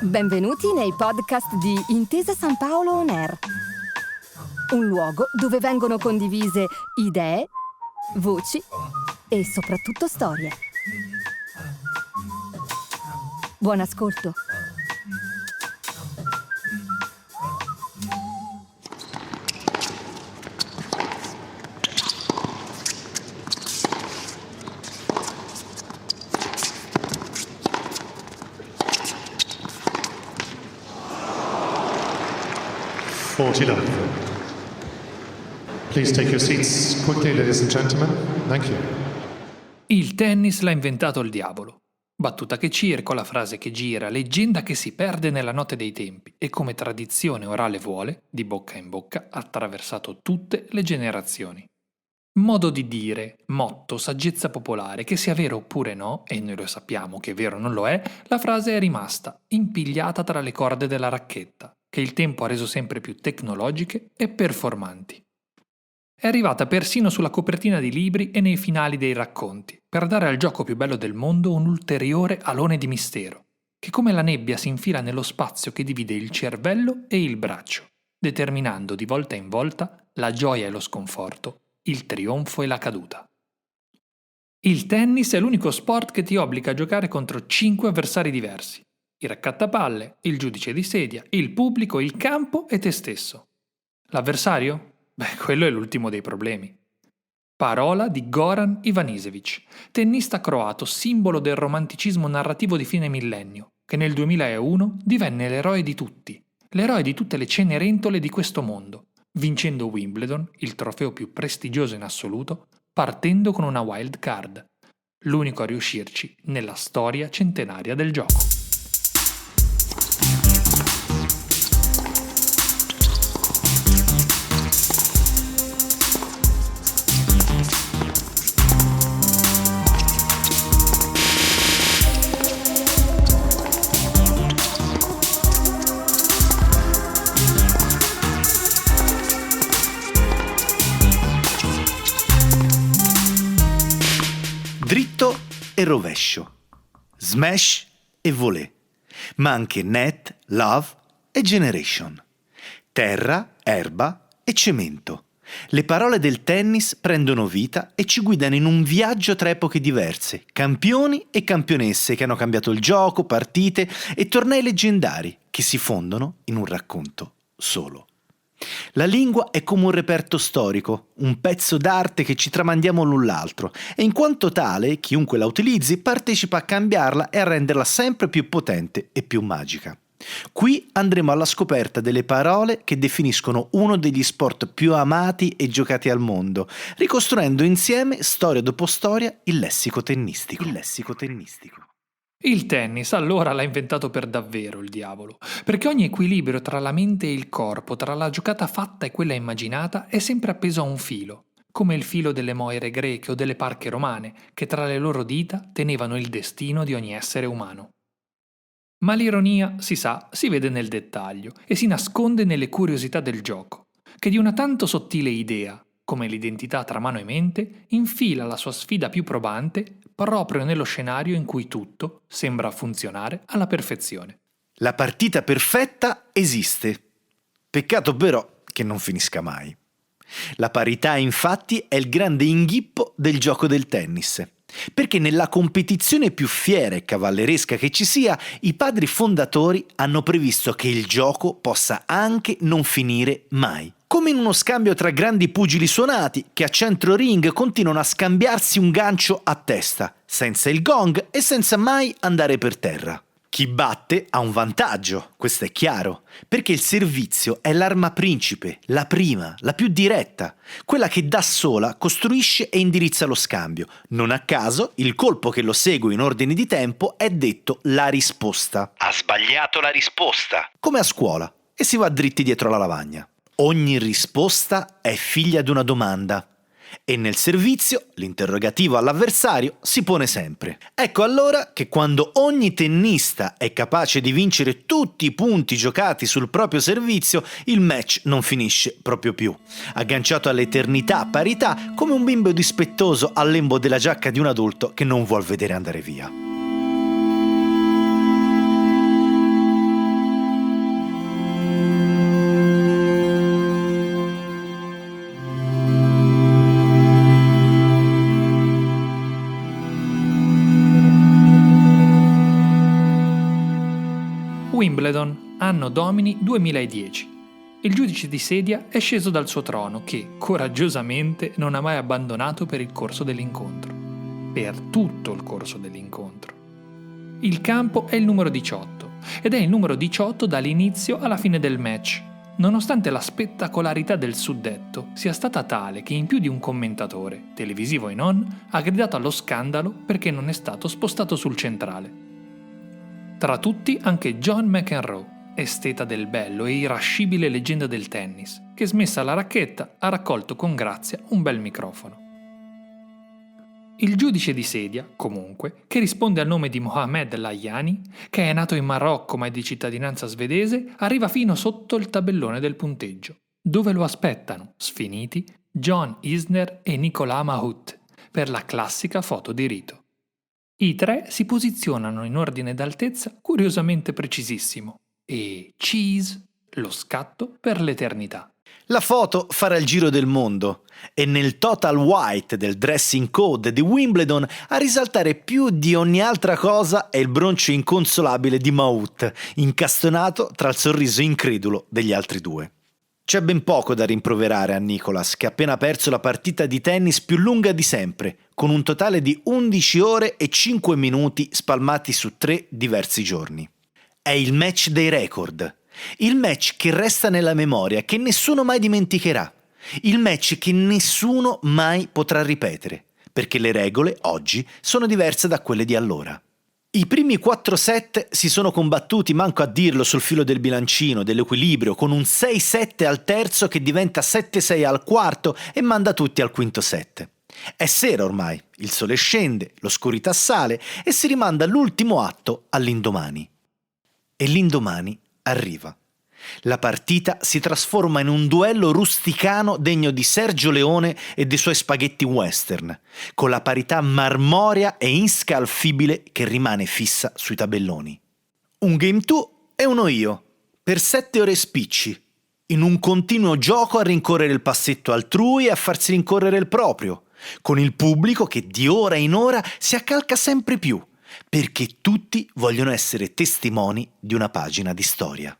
Benvenuti nei podcast di Intesa San Paolo On Air, un luogo dove vengono condivise idee, voci e soprattutto storie. Buon ascolto. Please take your seats quickly, ladies and gentlemen. Thank you. Il tennis l'ha inventato il diavolo. Battuta che circola, frase che gira, leggenda che si perde nella notte dei tempi e come tradizione orale vuole, di bocca in bocca, ha attraversato tutte le generazioni. Modo di dire, motto, saggezza popolare, che sia vero oppure no, e noi lo sappiamo che vero non lo è, la frase è rimasta, impigliata tra le corde della racchetta, che il tempo ha reso sempre più tecnologiche e performanti. È arrivata persino sulla copertina di libri e nei finali dei racconti, per dare al gioco più bello del mondo un ulteriore alone di mistero, che come la nebbia si infila nello spazio che divide il cervello e il braccio, determinando di volta in volta la gioia e lo sconforto, il trionfo e la caduta. Il tennis è l'unico sport che ti obbliga a giocare contro 5 avversari diversi: il raccattapalle, il giudice di sedia, il pubblico, il campo e te stesso. L'avversario? Beh, quello è l'ultimo dei problemi. Parola di Goran Ivanišević, tennista croato, simbolo del romanticismo narrativo di fine millennio, che nel 2001 divenne l'eroe di tutti, l'eroe di tutte le cenerentole di questo mondo, vincendo Wimbledon, il trofeo più prestigioso in assoluto, partendo con una wild card, l'unico a riuscirci nella storia centenaria del gioco. Dritto e rovescio, smash e volée, ma anche net, love e generation, terra, erba e cemento. Le parole del tennis prendono vita e ci guidano in un viaggio tra epoche diverse, campioni e campionesse che hanno cambiato il gioco, partite e tornei leggendari che si fondono in un racconto solo. La lingua è come un reperto storico, un pezzo d'arte che ci tramandiamo l'un l'altro e in quanto tale chiunque la utilizzi partecipa a cambiarla e a renderla sempre più potente e più magica. Qui andremo alla scoperta delle parole che definiscono uno degli sport più amati e giocati al mondo, ricostruendo insieme, storia dopo storia, il lessico tennistico. Il tennis allora l'ha inventato per davvero il diavolo, perché ogni equilibrio tra la mente e il corpo, tra la giocata fatta e quella immaginata, è sempre appeso a un filo, come il filo delle moire greche o delle parche romane, che tra le loro dita tenevano il destino di ogni essere umano. Ma l'ironia, si sa, si vede nel dettaglio e si nasconde nelle curiosità del gioco, che di una tanto sottile idea, come l'identità tra mano e mente, infila la sua sfida più probante proprio nello scenario in cui tutto sembra funzionare alla perfezione. La partita perfetta esiste. Peccato però che non finisca mai. La parità, infatti, è il grande inghippo del gioco del tennis. Perché nella competizione più fiera e cavalleresca che ci sia, i padri fondatori hanno previsto che il gioco possa anche non finire mai. Come in uno scambio tra grandi pugili suonati che a centro ring continuano a scambiarsi un gancio a testa, senza il gong e senza mai andare per terra. Chi batte ha un vantaggio, questo è chiaro, perché il servizio è l'arma principe, la prima, la più diretta, quella che da sola costruisce e indirizza lo scambio. Non a caso, il colpo che lo segue in ordine di tempo è detto la risposta. Ha sbagliato la risposta. Come a scuola, e si va dritti dietro la lavagna. Ogni risposta è figlia di una domanda. E nel servizio l'interrogativo all'avversario si pone sempre. Ecco allora che quando ogni tennista è capace di vincere tutti i punti giocati sul proprio servizio, il match non finisce proprio più. Agganciato all'eternità a parità, come un bimbo dispettoso al lembo della giacca di un adulto che non vuol vedere andare via. Wimbledon, anno domini 2010. Il giudice di sedia è sceso dal suo trono che, coraggiosamente, non ha mai abbandonato per il corso dell'incontro. Per tutto il corso dell'incontro. Il campo è il numero 18 ed è il numero 18 dall'inizio alla fine del match, nonostante la spettacolarità del suddetto sia stata tale che in più di un commentatore, televisivo e non, ha gridato allo scandalo perché non è stato spostato sul centrale. Tra tutti anche John McEnroe, esteta del bello e irascibile leggenda del tennis, che smessa la racchetta ha raccolto con grazia un bel microfono. Il giudice di sedia, comunque, che risponde al nome di Mohamed Layani, che è nato in Marocco ma è di cittadinanza svedese, arriva fino sotto il tabellone del punteggio, dove lo aspettano, sfiniti, John Isner e Nicolas Mahut, per la classica foto di rito. I tre si posizionano in ordine d'altezza curiosamente precisissimo e cheese, lo scatto per l'eternità. La foto farà il giro del mondo e nel total white del dressing code di Wimbledon a risaltare più di ogni altra cosa è il broncio inconsolabile di Mahut, incastonato tra il sorriso incredulo degli altri due. C'è ben poco da rimproverare a Nicolas, che ha appena perso la partita di tennis più lunga di sempre, con un totale di 11 ore e 5 minuti spalmati su 3 diversi giorni. È il match dei record, il match che resta nella memoria, che nessuno mai dimenticherà, il match che nessuno mai potrà ripetere, perché le regole oggi sono diverse da quelle di allora. I primi 4 set si sono combattuti, manco a dirlo, sul filo del bilancino, dell'equilibrio, con un 6-7 al terzo che diventa 7-6 al quarto e manda tutti al quinto set. È sera ormai, il sole scende, l'oscurità sale e si rimanda l'ultimo atto all'indomani. E l'indomani arriva. La partita si trasforma in un duello rusticano degno di Sergio Leone e dei suoi spaghetti western, con la parità marmorea e inscalfibile che rimane fissa sui tabelloni. Un game tu e uno io, per 7 ore spicci, in un continuo gioco a rincorrere il passetto altrui e a farsi rincorrere il proprio, con il pubblico che di ora in ora si accalca sempre più, perché tutti vogliono essere testimoni di una pagina di storia.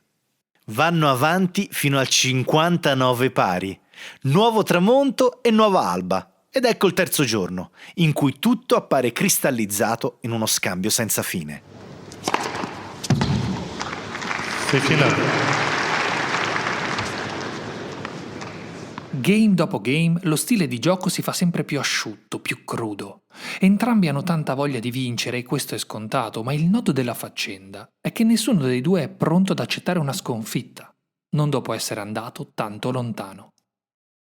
Vanno avanti fino al 59 pari, nuovo tramonto e nuova alba, ed ecco il terzo giorno, in cui tutto appare cristallizzato in uno scambio senza fine. 15-11. Game dopo game, lo stile di gioco si fa sempre più asciutto, più crudo. Entrambi hanno tanta voglia di vincere e questo è scontato, ma il nodo della faccenda è che nessuno dei due è pronto ad accettare una sconfitta, non dopo essere andato tanto lontano.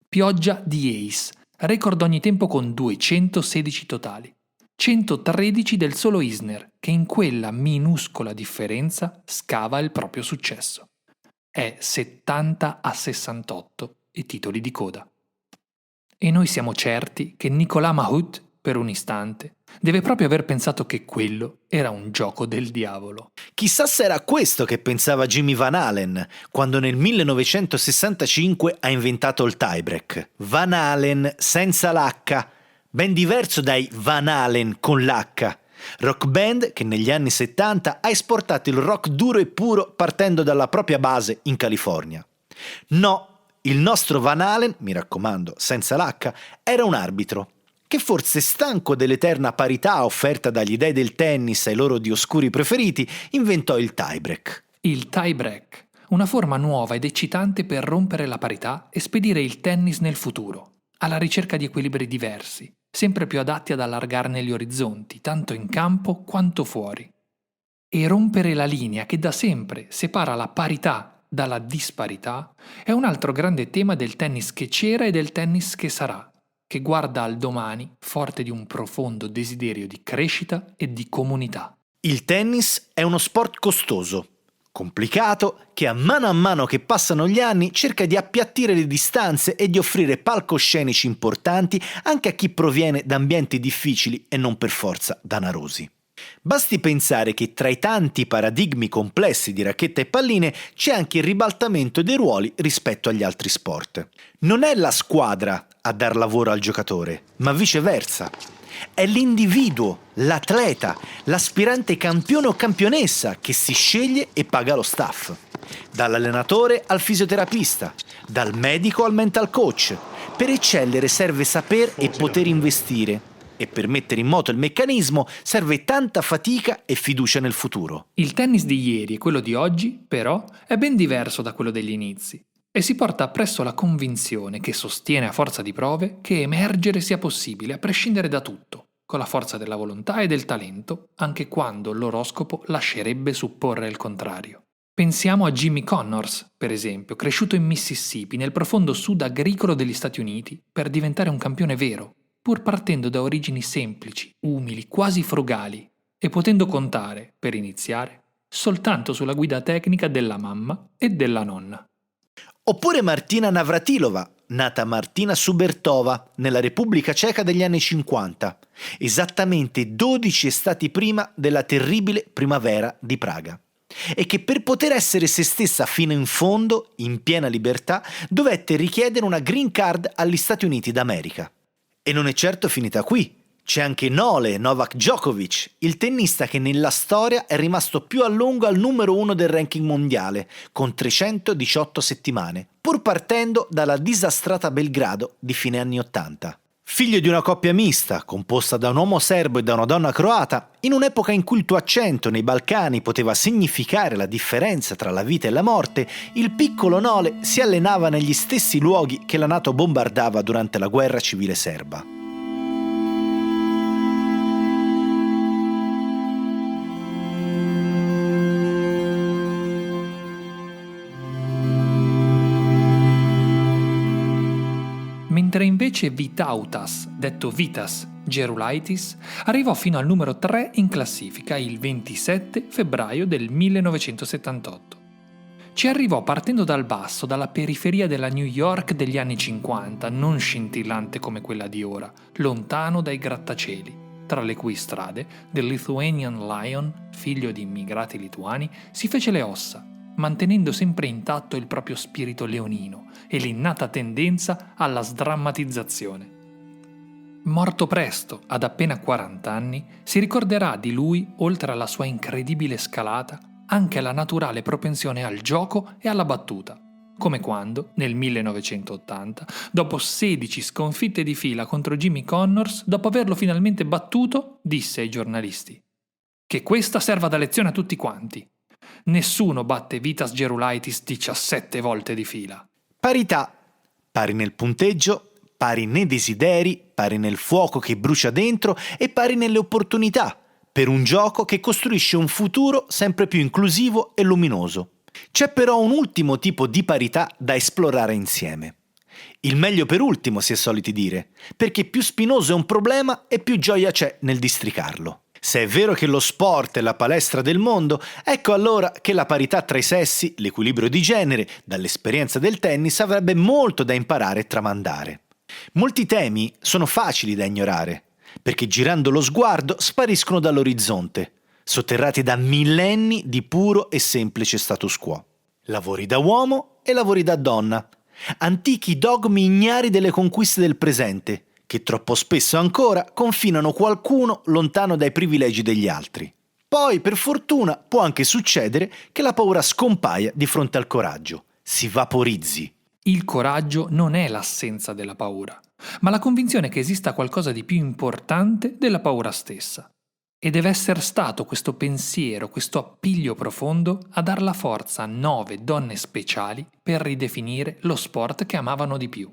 Pioggia di ace, record ogni tempo con 216 totali. 113 del solo Isner, che in quella minuscola differenza scava il proprio successo. È 70-68 e titoli di coda. E noi siamo certi che Nicolas Mahut, per un istante, deve proprio aver pensato che quello era un gioco del diavolo. Chissà se era questo che pensava Jimmy Van Halen quando nel 1965 ha inventato il tiebreak. Van Halen senza l'H, ben diverso dai Van Halen con l'H. Rock band che negli anni 70 ha esportato il rock duro e puro partendo dalla propria base in California. No, il nostro Van Halen, mi raccomando, senza l'H, era un arbitro, che forse stanco dell'eterna parità offerta dagli dei del tennis ai loro dioscuri preferiti, inventò il tiebreak. Il tiebreak, una forma nuova ed eccitante per rompere la parità e spedire il tennis nel futuro, alla ricerca di equilibri diversi, sempre più adatti ad allargarne gli orizzonti, tanto in campo quanto fuori. E rompere la linea che da sempre separa la parità dalla disparità è un altro grande tema del tennis che c'era e del tennis che sarà. che guarda al domani forte di un profondo desiderio di crescita e di comunità. Il tennis è uno sport costoso, complicato, che a mano che passano gli anni cerca di appiattire le distanze e di offrire palcoscenici importanti anche a chi proviene da ambienti difficili e non per forza danarosi. Basti pensare che tra i tanti paradigmi complessi di racchetta e palline c'è anche il ribaltamento dei ruoli rispetto agli altri sport. Non è la squadra a dar lavoro al giocatore, ma viceversa. È l'individuo, l'atleta, l'aspirante campione o campionessa che si sceglie e paga lo staff. Dall'allenatore al fisioterapista, dal medico al mental coach. Per eccellere serve saper e poter investire. E per mettere in moto il meccanismo serve tanta fatica e fiducia nel futuro. Il tennis di ieri e quello di oggi, però, è ben diverso da quello degli inizi e si porta appresso la convinzione che sostiene a forza di prove che emergere sia possibile a prescindere da tutto, con la forza della volontà e del talento, anche quando l'oroscopo lascerebbe supporre il contrario. Pensiamo a Jimmy Connors, per esempio, cresciuto in Mississippi, nel profondo sud agricolo degli Stati Uniti, per diventare un campione vero, pur partendo da origini semplici, umili, quasi frugali, e potendo contare, per iniziare, soltanto sulla guida tecnica della mamma e della nonna. Oppure Martina Navratilova, nata Martina Subertova nella Repubblica Ceca degli anni 50, esattamente 12 estati prima della terribile primavera di Praga, e che per poter essere se stessa fino in fondo, in piena libertà, dovette richiedere una green card agli Stati Uniti d'America. E non è certo finita qui. C'è anche Novak Djokovic, il tennista che nella storia è rimasto più a lungo al numero 1 del ranking mondiale, con 318 settimane, pur partendo dalla disastrata Belgrado di fine anni 80. Figlio di una coppia mista, composta da un uomo serbo e da una donna croata, in un'epoca in cui il tuo accento nei Balcani poteva significare la differenza tra la vita e la morte, il piccolo Nole si allenava negli stessi luoghi che la NATO bombardava durante la guerra civile serba. Mentre invece Vytautas, detto Vitas Gerulaitis, arrivò fino al numero 3 in classifica il 27 febbraio del 1978. Ci arrivò partendo dal basso, dalla periferia della New York degli anni 50, non scintillante come quella di ora, lontano dai grattacieli, tra le cui strade del Lithuanian Lion, figlio di immigrati lituani, si fece le ossa, mantenendo sempre intatto il proprio spirito leonino e l'innata tendenza alla sdrammatizzazione. Morto presto, ad appena 40 anni, si ricorderà di lui, oltre alla sua incredibile scalata, anche la naturale propensione al gioco e alla battuta, come quando, nel 1980, dopo 16 sconfitte di fila contro Jimmy Connors, dopo averlo finalmente battuto, disse ai giornalisti: «Che questa serva da lezione a tutti quanti. Nessuno batte Vitas Gerulaitis 17 volte di fila». Parità, pari nel punteggio, pari nei desideri, pari nel fuoco che brucia dentro e pari nelle opportunità, per un gioco che costruisce un futuro sempre più inclusivo e luminoso. C'è però un ultimo tipo di parità da esplorare insieme. Il meglio per ultimo, si è soliti dire, perché più spinoso è un problema e più gioia c'è nel districarlo. Se è vero che lo sport è la palestra del mondo, ecco allora che la parità tra i sessi, l'equilibrio di genere, dall'esperienza del tennis avrebbe molto da imparare e tramandare. Molti temi sono facili da ignorare, perché girando lo sguardo spariscono dall'orizzonte, sotterrati da millenni di puro e semplice status quo. Lavori da uomo e lavori da donna, antichi dogmi ignari delle conquiste del presente, che troppo spesso ancora confinano qualcuno lontano dai privilegi degli altri. Poi, per fortuna, può anche succedere che la paura scompaia di fronte al coraggio, si vaporizzi. Il coraggio non è l'assenza della paura, ma la convinzione che esista qualcosa di più importante della paura stessa. E deve essere stato questo pensiero, questo appiglio profondo a dar la forza a 9 donne speciali per ridefinire lo sport che amavano di più.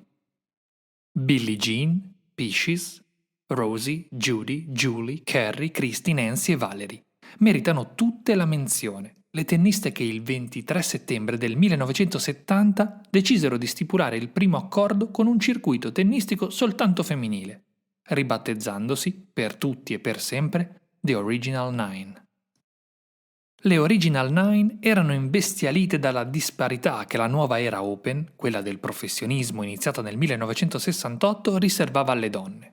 Billie Jean, Peaches, Rosie, Judy, Julie, Carrie, Christy, Nancy e Valerie meritano tutte la menzione, le tenniste che il 23 settembre del 1970 decisero di stipulare il primo accordo con un circuito tennistico soltanto femminile, ribattezzandosi, per tutti e per sempre, The Original Nine. Le Original Nine erano imbestialite dalla disparità che la nuova era Open, quella del professionismo iniziata nel 1968, riservava alle donne.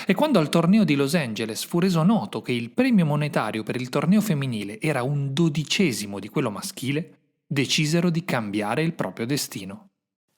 E quando al torneo di Los Angeles fu reso noto che il premio monetario per il torneo femminile era 1/12 di quello maschile, decisero di cambiare il proprio destino.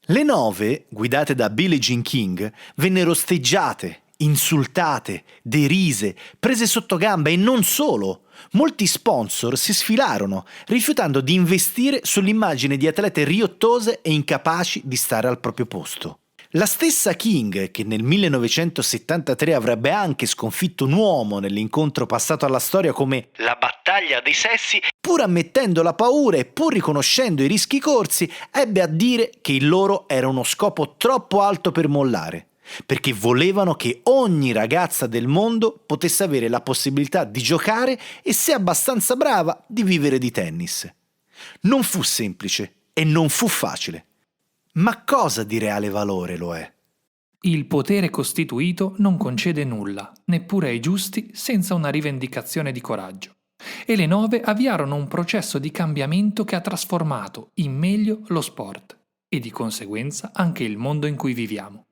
Le 9, guidate da Billie Jean King, vennero osteggiate, insultate, derise, prese sotto gamba e non solo. Molti sponsor si sfilarono, rifiutando di investire sull'immagine di atlete riottose e incapaci di stare al proprio posto. La stessa King, che nel 1973 avrebbe anche sconfitto un uomo nell'incontro passato alla storia come la battaglia dei sessi, pur ammettendo la paura e pur riconoscendo i rischi corsi, ebbe a dire che il loro era uno scopo troppo alto per mollare, perché volevano che ogni ragazza del mondo potesse avere la possibilità di giocare e, se abbastanza brava, di vivere di tennis. Non fu semplice e non fu facile. Ma cosa di reale valore lo è? Il potere costituito non concede nulla, neppure ai giusti, senza una rivendicazione di coraggio. E le 9 avviarono un processo di cambiamento che ha trasformato in meglio lo sport e di conseguenza anche il mondo in cui viviamo.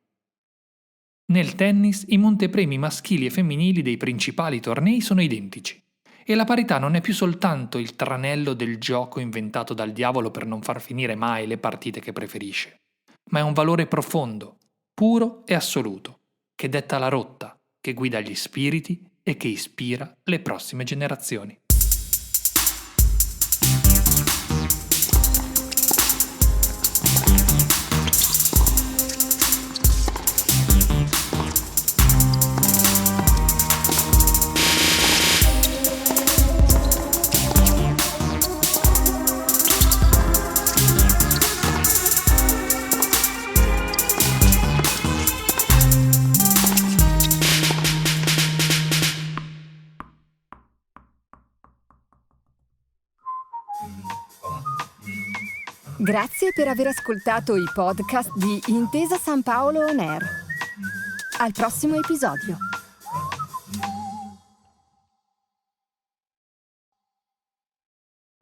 Nel tennis i montepremi maschili e femminili dei principali tornei sono identici e la parità non è più soltanto il tranello del gioco inventato dal diavolo per non far finire mai le partite che preferisce, ma è un valore profondo, puro e assoluto, che detta la rotta, che guida gli spiriti e che ispira le prossime generazioni. Grazie per aver ascoltato i podcast di Intesa San Paolo On Air. Al prossimo episodio.